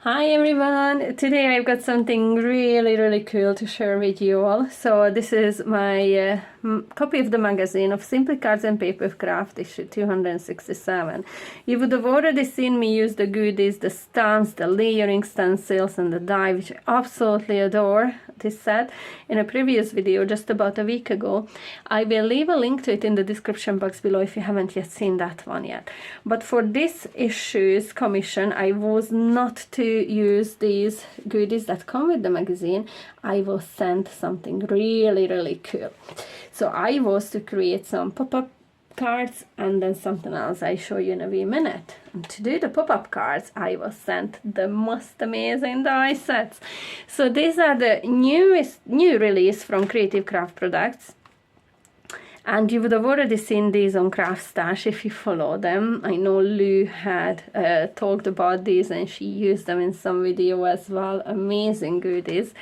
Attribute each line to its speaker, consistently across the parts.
Speaker 1: Hi everyone! Today I've got something really cool to share with you all. So this is my copy of the magazine of Simply Cards and Papercraft issue 267. You would have already seen me use the goodies, the stamps, the layering stencils and the die, which I absolutely adore this set in a previous video just about a week ago. I will leave a link to it in the description box below if you haven't yet seen that one yet. But for this issue's commission, I was not to use these goodies that come with the magazine. I was sent something really cool. So I was to create some pop-up cards and then something else I show you in a wee minute. And to do the pop-up cards, I was sent the most amazing die sets. So these are the new release from Creative Craft Products. And you would have already seen these on Craft Stash if you follow them. I know Lou had talked about these and she used them in some video as well. Amazing goodies.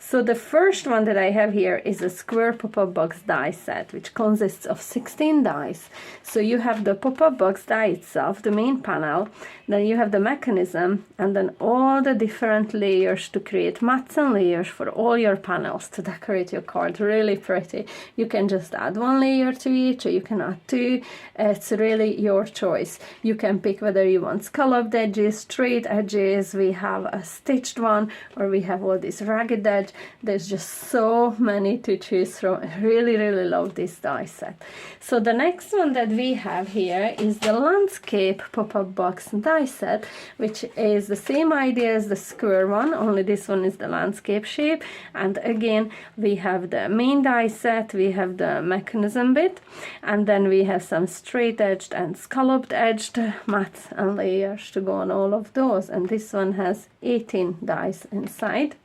Speaker 1: So the first one that I have here is a square pop-up box die set, which consists of 16 dies. So you have the pop-up box die itself, the main panel, then you have the mechanism, and then all the different layers to create mats and layers for all your panels to decorate your card. Really pretty. You can just add one layer to each, or you can add two. It's really your choice. You can pick whether you want scalloped edges, straight edges, we have a stitched one, or we have all these ragged edge. There's just so many to choose from. I really love this die set. So the next one that we have here is the landscape pop-up box die set, which is the same idea as the square one, only this one is the landscape shape. And again, we have the main die set, we have the mechanism bit, and then we have some straight edged and scalloped edged mats and layers to go on all of those. And this one has 18 dies inside.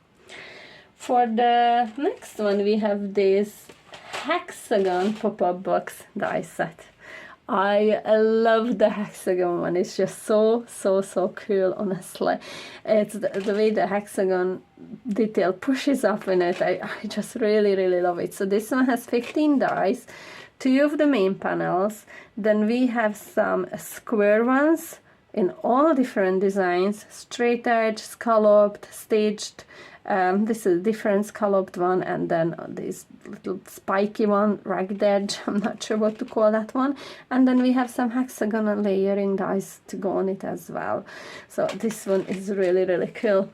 Speaker 1: For the next one, we have this hexagon pop-up box die set. I love the hexagon one. It's just so cool, honestly. It's the way the hexagon detail pushes up in it. I just really love it. So this one has 15 dies, 2 of the main panels. Then we have some square ones in all different designs, straight edge, scalloped, staged. This is a different scalloped one, and then this little spiky one, ragged edge, I'm not sure what to call that one. And then we have some hexagonal layering dies to go on it as well. So this one is really cool.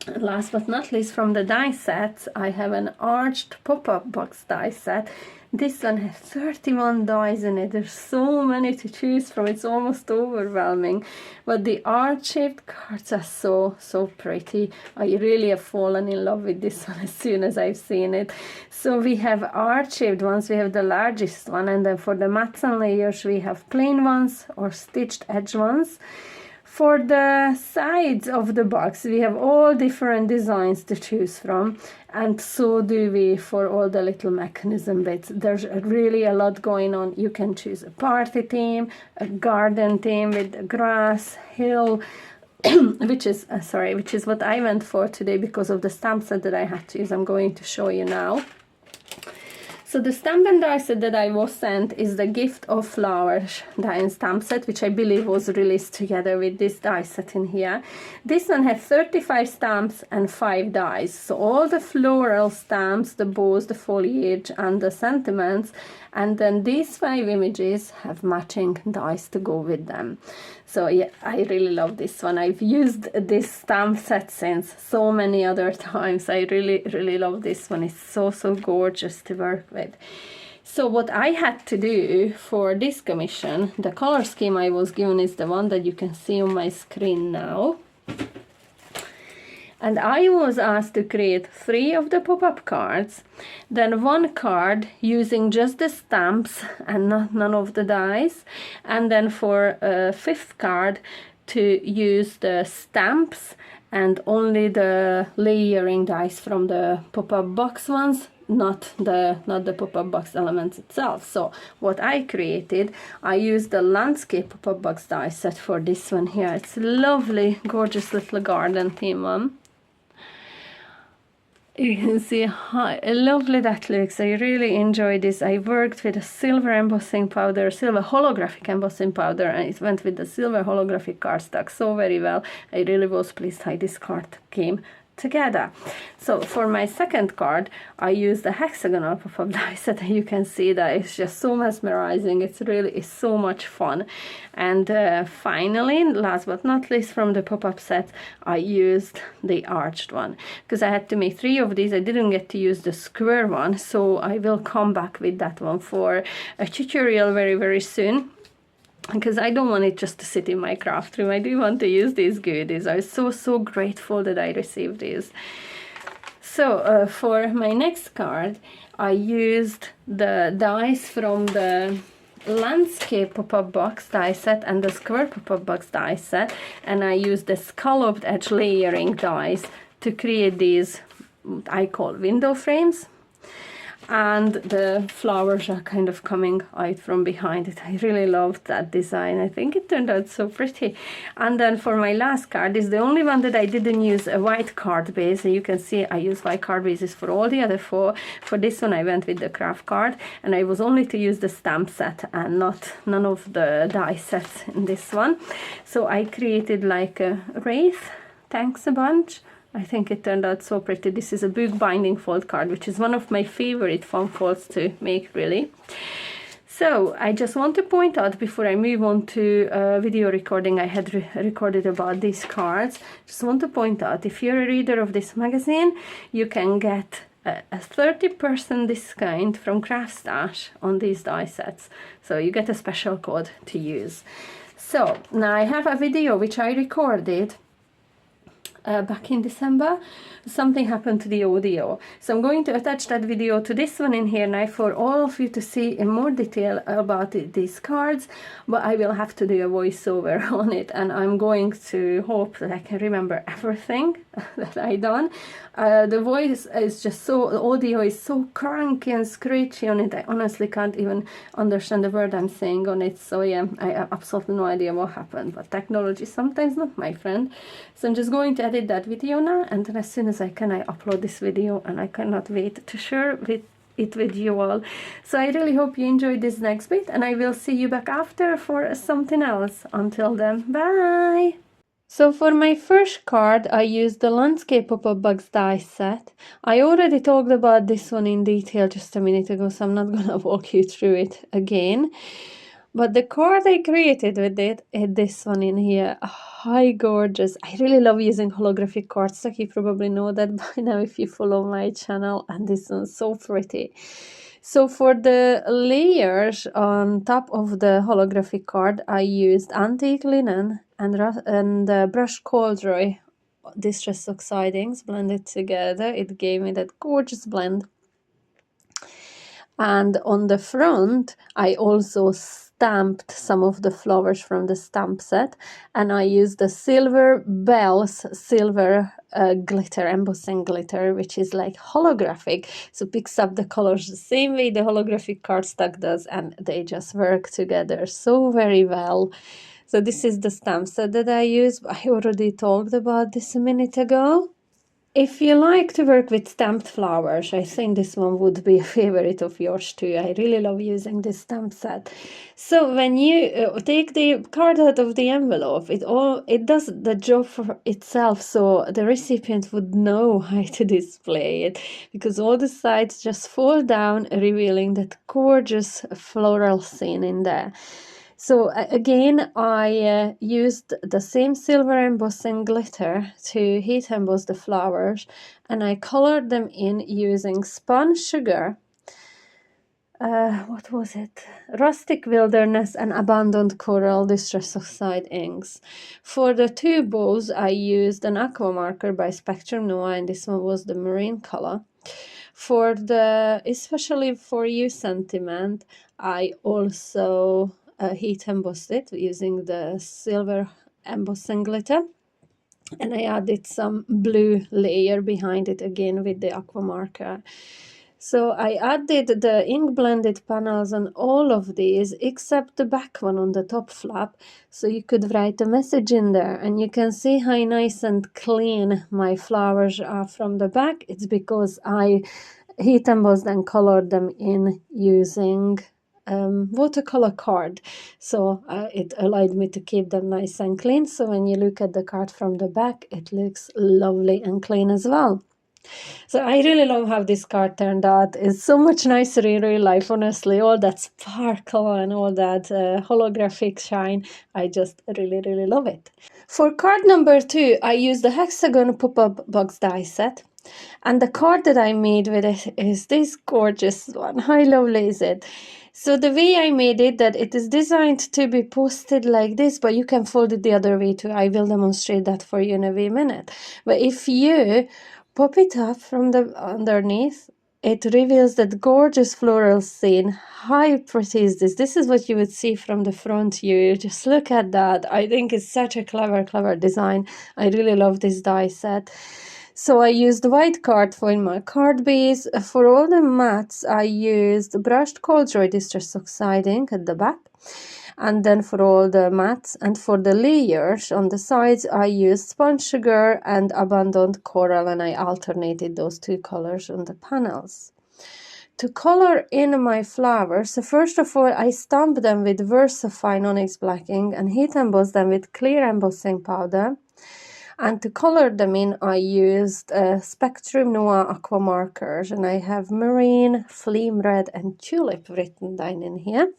Speaker 1: And last but not least, from the die sets, I have an arched pop-up box die set. This one has 31 dies in it. There's so many to choose from. It's almost overwhelming. But the arch-shaped cards are so pretty. I really have fallen in love with this one as soon as I've seen it. So we have arch-shaped ones. We have the largest one. And then for the mats and layers, we have plain ones or stitched edge ones. For the sides of the box, we have all different designs to choose from, and so do we for all the little mechanism bits. There's really a lot going on. You can choose a party theme, a garden theme with grass, hill, which is what I went for today because of the stamp set that I had to use. I'm going to show you now. So the stamp and die set that I was sent is the Gift of Flowers die and stamp set, which I believe was released together with this die set in here. This one has 35 stamps and 5 dies. So all the floral stamps, the bows, the foliage and the sentiments, and then these 5 images have matching dies to go with them. So yeah, I really love this one. I've used this stamp set since so many other times. I really love this one. It's so gorgeous to work with. So what I had to do for this commission, the color scheme I was given is the one that you can see on my screen now. And I was asked to create 3 of the pop-up cards, then 1 card using just the stamps and none of the dies, and then for a 5th card to use the stamps and only the layering dies from the pop-up box ones, not the pop-up box elements itself. So what I created, I used the landscape pop-up box die set for this one here. It's a lovely, gorgeous little garden theme one. You can see how lovely that looks. I really enjoyed this. I worked with a silver embossing powder, silver holographic embossing powder, and it went with the silver holographic cardstock so very well. I really was pleased how this card came together. So for my second card, I used a hexagonal pop-up die set. You can see that it's just so mesmerizing. It's really so much fun. And finally, last but not least, from the pop-up set, I used the arched one because I had to make 3 of these. I didn't get to use the square one, so I will come back with that one for a tutorial very, very soon, because I don't want it just to sit in my craft room. I do want to use these goodies. I'm so grateful that I received these. So for my next card, I used the dies from the landscape pop-up box die set and the square pop-up box die set, and I used the scalloped edge layering dies to create these, I call window frames. And the flowers are kind of coming out from behind it. I really loved that design. I think it turned out so pretty. And then for my last card, is the only one that I didn't use a white card base. And you can see I use white card bases for all the other 4. For this one, I went with the craft card, and I was only to use the stamp set and none of the die sets in this one. So I created like a wreath, thanks a bunch. I think it turned out so pretty. This is a book binding fold card, which is one of my favorite foam folds to make, really. So I just want to point out before I move on to a video recording I had recorded about these cards, just want to point out, if you're a reader of this magazine, you can get a 30% discount from Craft Stash on these die sets. So you get a special code to use. So now I have a video which I recorded back in December. Something happened to the audio, so I'm going to attach that video to this one in here now for all of you to see in more detail about these cards, but I will have to do a voiceover on it, and I'm going to hope that I can remember everything that I done. The voice is just so, the audio is so cranky and screechy on it, I honestly can't even understand the word I'm saying on it. So yeah, I have absolutely no idea what happened, but technology sometimes not my friend. So I'm just going to edit that video now, and then as soon as I can, I upload this video, and I cannot wait to share it with you all. So I really hope you enjoyed this next bit, and I will see you back after for something else. Until then, bye! So for my first card, I used the Landscape Pop-Up Box die set. I already talked about this one in detail just a minute ago, so I'm not gonna walk you through it again. But the card I created with it is this one in here. Hi, gorgeous. I really love using holographic cardstock. You probably know that by now if you follow my channel, and this one's so pretty. So for the layers on top of the holographic card, I used antique linen and brushed corduroy distress oxidings blended together. It gave me that gorgeous blend. And on the front, I also stamped some of the flowers from the stamp set, and I used the Silver Bells silver glitter, embossing glitter, which is like holographic, so picks up the colors the same way the holographic cardstock does, and they just work together so very well. So this is the stamp set that I use. I already talked about this a minute ago. If you like to work with stamped flowers, I think this one would be a favorite of yours too. I really love using this stamp set. So when you take the card out of the envelope, it does the job for itself, so the recipient would know how to display it, because all the sides just fall down, revealing that gorgeous floral scene in there. So again, I used the same silver embossing glitter to heat emboss the flowers, and I colored them in using spun sugar, what was it? Rustic Wilderness and Abandoned Coral Distress Oxide inks. For the 2 bows, I used an aqua marker by Spectrum Noir, and this one was the marine color. For the, especially for you sentiment, I also heat embossed it using the silver embossing glitter, and I added some blue layer behind it again with the aqua marker. So I added the ink blended panels on all of these except the back one on the top flap, so you could write a message in there, and you can see how nice and clean my flowers are from the back. It's because I heat embossed and colored them in using watercolor card, so it allowed me to keep them nice and clean. So when you look at the card from the back, it looks lovely and clean as well. So I really love how this card turned out. It's so much nicer in real life, honestly. All that sparkle and all that holographic shine. I just really, really love it. For card number 2, I used the hexagon pop-up box die set. And the card that I made with it is this gorgeous one. How lovely is it? So the way I made it, that it is designed to be posted like this, but you can fold it the other way too. I will demonstrate that for you in a wee minute. But if you pop it up from the underneath, it reveals that gorgeous floral scene. How pretty is this? This is what you would see from the front view. Just look at that. I think it's such a clever design. I really love this die set. So I used white card for my card base. For all the mats, I used brushed corduroy distress oxiding at the back. And then for all the mats and for the layers on the sides, I used sponge sugar and abandoned coral, and I alternated those two colors on the panels. To color in my flowers, so first of all, I stamped them with VersaFine onyx blacking and heat embossed them with clear embossing powder. And to color them in, I used Spectrum Noir aqua markers, and I have marine, flame red, and tulip written down in here.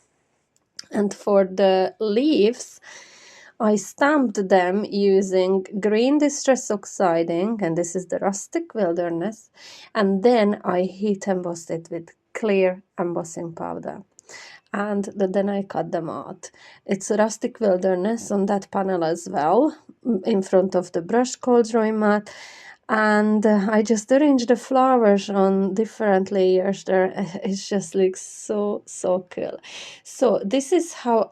Speaker 1: And for the leaves, I stamped them using green distress oxiding, and this is the rustic wilderness, and then I heat embossed it with clear embossing powder. And then I cut them out. It's a rustic wilderness on that panel as well, in front of the brushed corduroy mat. And I just arranged the flowers on different layers there. It just looks so cool. So this is how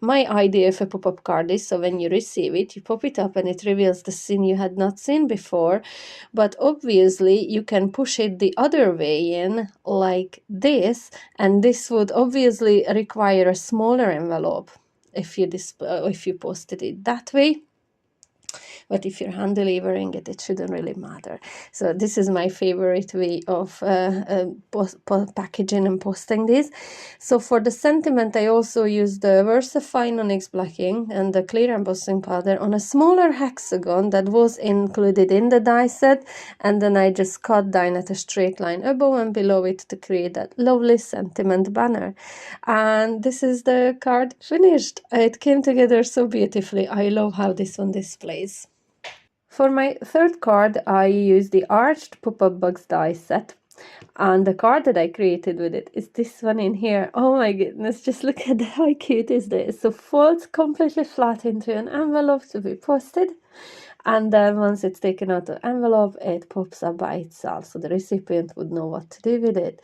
Speaker 1: my idea of a pop-up card is. So when you receive it, you pop it up and it reveals the scene you had not seen before. But obviously you can push it the other way in like this, and this would obviously require a smaller envelope if you posted it that way. But if you're hand delivering it, it shouldn't really matter. So this is my favorite way of packaging and posting this. So for the sentiment, I also used the VersaFine onyx blacking and the clear embossing powder on a smaller hexagon that was included in the die set, and then I just cut down at a straight line above and below it to create that lovely sentiment banner. And this is the card finished. It came together so beautifully. I love how this one displays. For my third card, I used the arched pop-up box die set, and the card that I created with it is this one in here. Oh my goodness, just look at that. How cute is this? So folds completely flat into an envelope to be posted, and then once it's taken out of the envelope, it pops up by itself, so the recipient would know what to do with it.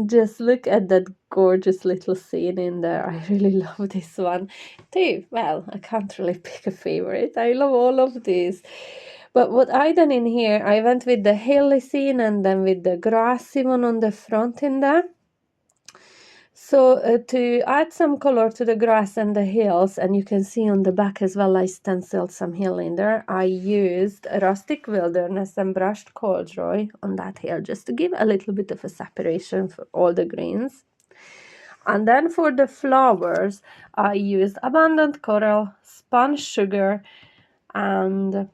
Speaker 1: Just look at that gorgeous little scene in there. I really love this one too. Well, I can't really pick a favorite. I love all of these. But what I done in here, I went with the hilly scene and then with the grassy one on the front in there. So to add some color to the grass and the hills, and you can see on the back as well, I stenciled some hill in there. I used rustic wilderness and brushed corduroy on that hill just to give a little bit of a separation for all the greens. And then for the flowers, I used abundant coral, sponge sugar, and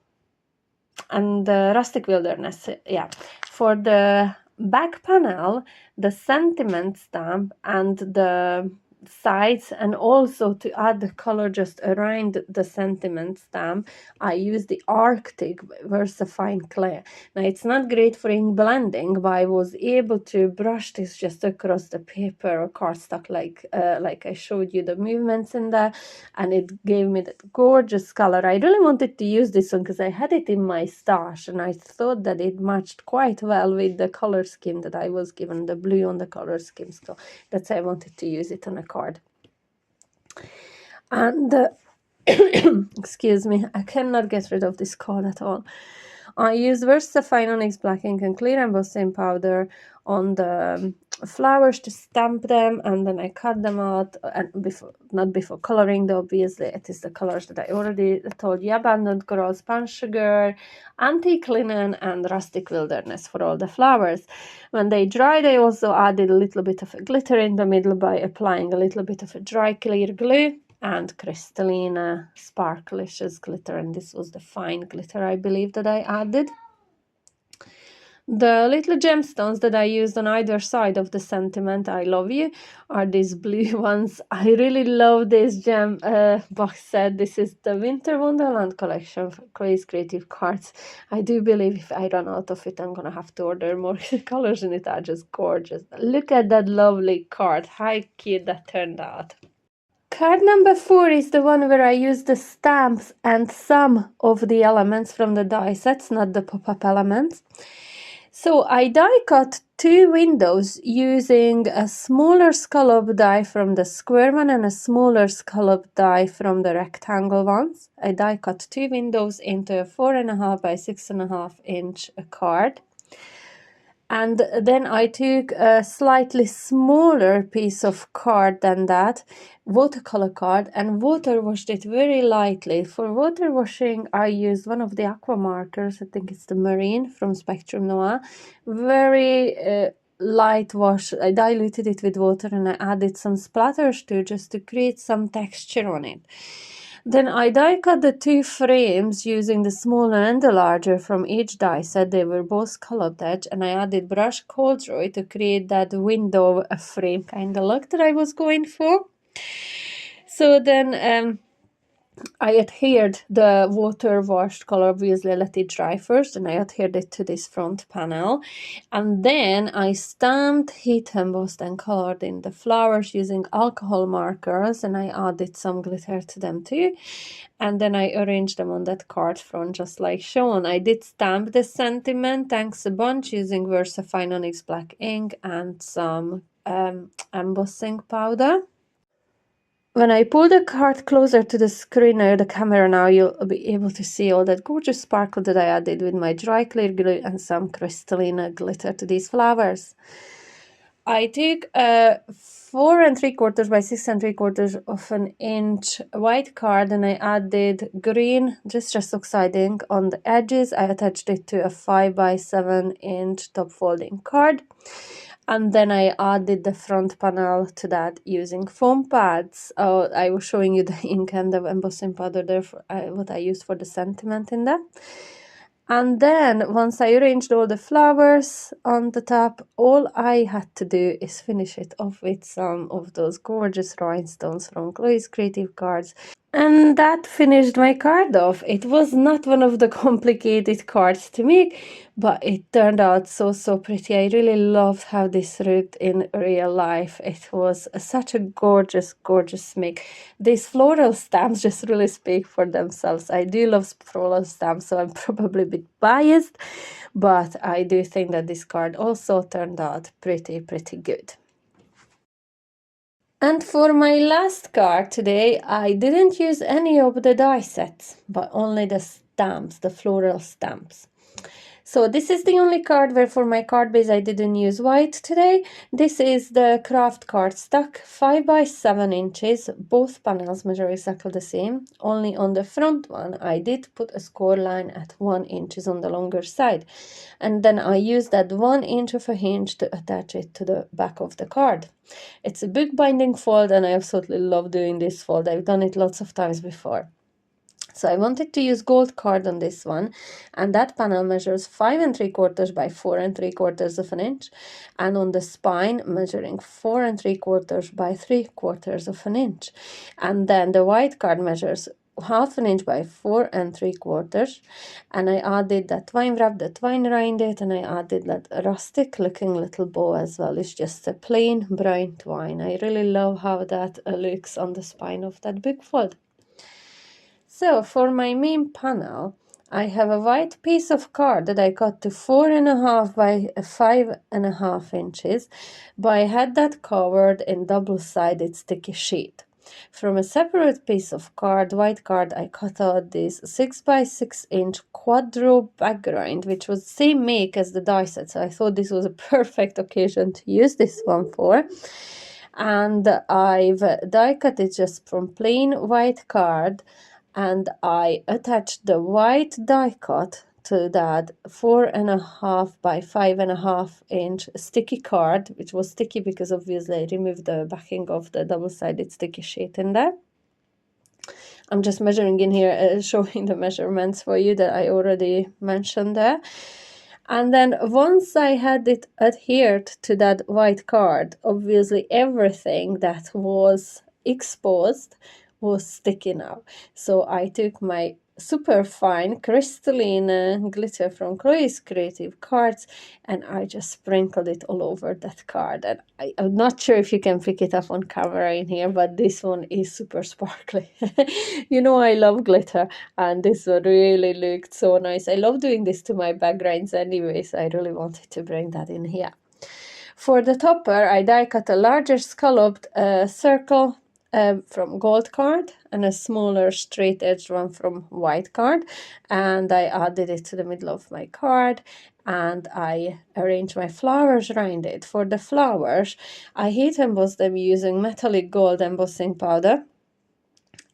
Speaker 1: rustic wilderness. Yeah, for the back panel, the sentiment stamp and the sides, and also to add the color just around the sentiment stamp, I use the Arctic VersaFine clay. Now it's not great for ink blending, but I was able to brush this just across the paper or cardstock like I showed you the movements in there, and it gave me that gorgeous color. I really wanted to use this one because I had it in my stash and I thought that it matched quite well with the color scheme that I was given, the blue on the color scheme, so that's why I wanted to use it on a card. And excuse me, I cannot get rid of this card at all. I used VersaFine Onyx Black Ink and clear embossing powder on the flowers to stamp them, and then I cut them out, and not before coloring though, obviously it is the colors that I already told you: Abandoned Coral, Spun Sugar, Antique Linen, and Rustic Wilderness for all the flowers. When they dried, I also added a little bit of a glitter in the middle by applying a little bit of a dry clear glue and crystalline sparklicious glitter, and this was the fine glitter I believe that I added. The little gemstones that I used on either side of the sentiment I love you are these blue ones. I really love this gem box set. This is the Winter Wonderland collection for Chloe's Creative Cards. I do believe if I run out of it, I'm gonna have to order more. Colors in it are just gorgeous. Look at that lovely card. How cute that turned out. Card number 4 is the one where I use the stamps and some of the elements from the die sets, not the pop-up elements. So I die cut 2 windows using a smaller scallop die from the square one and a smaller scallop die from the rectangle ones. I die cut 2 windows into a 4.5 by 6.5 inch card. And then I took a slightly smaller piece of card than that, watercolor card, and water washed it very lightly. For water washing, I used one of the aqua markers. I think it's the Marine from Spectrum Noir. Very light wash. I diluted it with water and I added some splatters too, just to create some texture on it. Then I die cut the 2 frames using the smaller and the larger from each die set. They were both colored edge, and I added brush corduroy to create that window frame kind of look that I was going for. So then I adhered the water washed color, obviously I let it dry first, and I adhered it to this front panel. And then I stamped, heat embossed and colored in the flowers using alcohol markers, and I added some glitter to them too. And then I arranged them on that card front just like shown. I did stamp the sentiment, thanks a bunch, using VersaFine Onyx Black ink and some embossing powder. When I pull the card closer to the screen or the camera now, you'll be able to see all that gorgeous sparkle that I added with my dry clear glue and some crystalline glitter to these flowers. I took a 4 3/4 by 6 3/4 of an inch white card, and I added green distress oxide ink on the edges. I attached it to a 5 by 7 inch top folding card. And then I added the front panel to that using foam pads. I was showing you the ink and the embossing powder there, for, what I used for the sentiment in that. And then once I arranged all the flowers on the top, all I had to do is finish it off with some of those gorgeous rhinestones from Chloe's Creative Cards. And that finished my card off. It was not one of the complicated cards to make, but it turned out so pretty. I really loved how this looked in real life. It was such a gorgeous make. These floral stamps just really speak for themselves. I do love floral stamps, so I'm probably a bit biased, but I do think that this card also turned out pretty good. And for my last card today, I didn't use any of the die sets, but only the stamps, the floral stamps. So this is the only card where for my card base I didn't use white today. This is the craft cardstock, 5 by 7 inches. Both panels measure exactly the same. Only on the front one I did put a score line at 1 inch on the longer side. And then I used that 1 inch of a hinge to attach it to the back of the card. It's a bookbinding fold, and I absolutely love doing this fold. I've done it lots of times before. So I wanted to use gold card on this one, and that panel measures 5 3/4 by 4 3/4 of an inch, and on the spine measuring 4 3/4 by 3/4 of an inch. And then the white card measures 1/2 inch by 4 3/4, and I added that twine wrap, the twine around it, and I added that rustic looking little bow as well. It's just a plain brown twine. I really love how that looks on the spine of that book fold. So for my main panel, I have a white piece of card that I cut to 4.5 by 5.5 inches, but I had that covered in double-sided sticky sheet. From a separate piece of card, white card, I cut out this 6x6" quadro background, which was the same make as the die set. So I thought this was a perfect occasion to use this one for. And I've die cut it just from plain white card, and I attached the white die cut to that 4.5 by 5.5" sticky card, which was sticky because obviously I removed the backing of the double-sided sticky sheet in there. I'm just measuring in here, showing the measurements for you that I already mentioned there. And then once I had it adhered to that white card, obviously everything that was exposed was sticky now. So I took my super fine crystalline glitter from Chloe's Creative Cards, and I just sprinkled it all over that card. And I'm not sure if you can pick it up on camera in here, but this one is super sparkly. You know, I love glitter, and this one really looked so nice. I love doing this to my backgrounds anyway, so I really wanted to bring that in here. For the topper, I die cut a larger scalloped circle from gold card and a smaller straight edged one from white card, and I added it to the middle of my card, and I arranged my flowers around it. For the flowers, I heat embossed them using metallic gold embossing powder,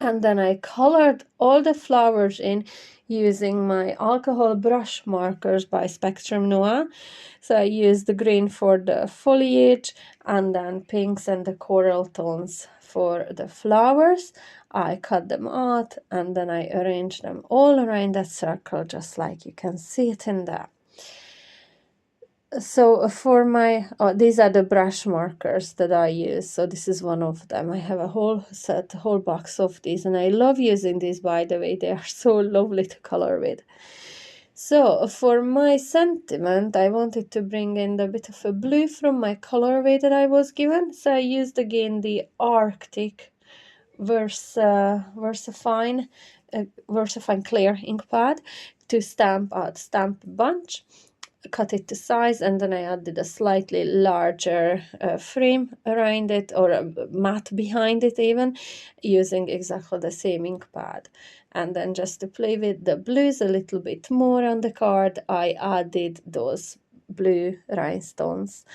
Speaker 1: and then I colored all the flowers in using my alcohol brush markers by Spectrum Noir. So I used the green for the foliage, and then pinks and the coral tones for the flowers. I cut them out, and then I arranged them all around that circle, just like you can see it in there. So for my, these are the brush markers that I use. So this is one of them. I have a whole set, a whole box of these, and I love using these, by the way. They are so lovely to color with. So for my sentiment, I wanted to bring in a bit of a blue from my colorway that I was given. So I used again the Arctic Versafine clear ink pad to stamp out Stamp Bunch. Cut it to size, and then I added a slightly larger frame around it, or a mat behind it even, using exactly the same ink pad. And then just to play with the blues a little bit more on the card, I added those blue rhinestones,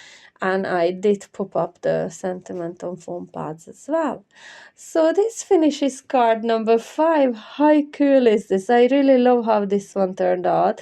Speaker 1: and I did pop up the sentiment on foam pads as well. So this finishes card number 5. How cool is this? I really love how this one turned out.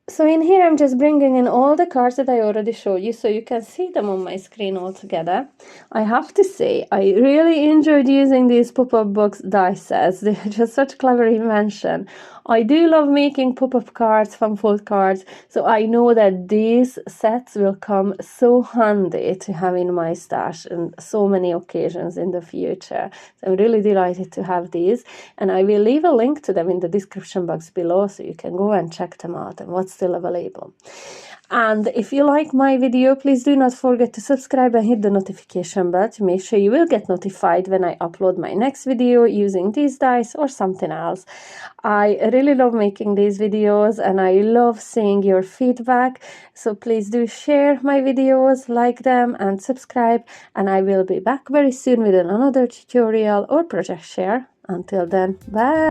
Speaker 1: So in here I'm just bringing in all the cards that I already showed you, so you can see them on my screen all together. I have to say, I really enjoyed using these pop-up box die sets. They're just such a clever invention. I do love making pop-up cards, fan fold cards, so I know that these sets will come so handy to have in my stash on so many occasions in the future. So I'm really delighted to have these, and I will leave a link to them in the description box below, so you can go and check them out and what's still available. And if you like my video, please do not forget to subscribe and hit the notification bell to make sure you will get notified when I upload my next video using these dies or something else. I really love making these videos, and I love seeing your feedback. So please do share my videos, like them, and subscribe. And I will be back very soon with another tutorial or project share. Until then, bye!